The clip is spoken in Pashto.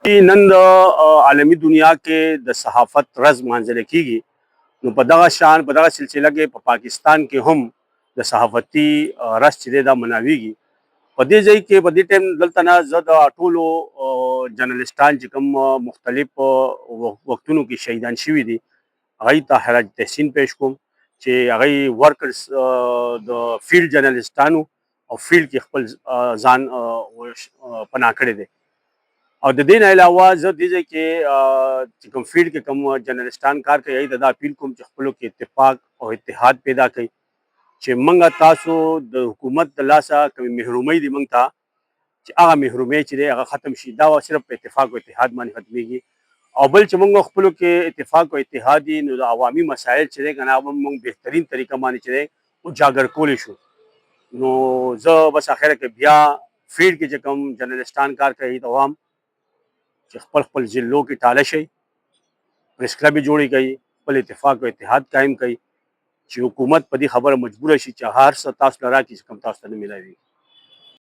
نن د عالمی دنیا کې د صحافت رز مانځل کیږي. نو په دغه شان په دغه سلسله کې په پاکستان کې هم د صحافتي رز چې دا مناویږي. په دې ځای کې په دې ټیم دلته نه زه د ټولو جرنالستان چې کوم مختلف وختونو کې شهیدان شوي دي هغوی ته خراج تحسین پیش کوم چې هغوی ورکرز د فیلډ جرنالستانو او فیلډ کې خپل ځان پناه کړی دی. او د دې نه علاوه زه دې ځای کې چې کوم فیلډ کې کوم جرنالستان کار کوي هغوی ته دا اپیل کوم چې خپلو کې اتفاق او اتحاد پیدا کړي چې موږ تاسو د حکومت د لاسه کومې محرومۍ دي موږ ته چې هغه محرومۍ چې دی هغه ختم شي. دا صرف په اتفاق او اتحاد باندې ختمیږي. او بل چې موږ خپلو کې اتفاق او اتحاد دي نو د عوامي مسایل چې دی که نه هغه موږ بهترین طریقه باندې چې دی اجاګر کولی شو. نو زه بس اخره کې بیا فیلډ کې چې کوم جرنالستان کار کوي ته وایم چې خپل ضلعو کې ټاله شي، پریس کلب یې جوړې کوي، خپل اتفاق او اتحاد قایم کوي چې حکومت په دې خبره مجبوره شي چې هر څه تاسو له راکړي چې کوم تاسو ته نه میلاوي.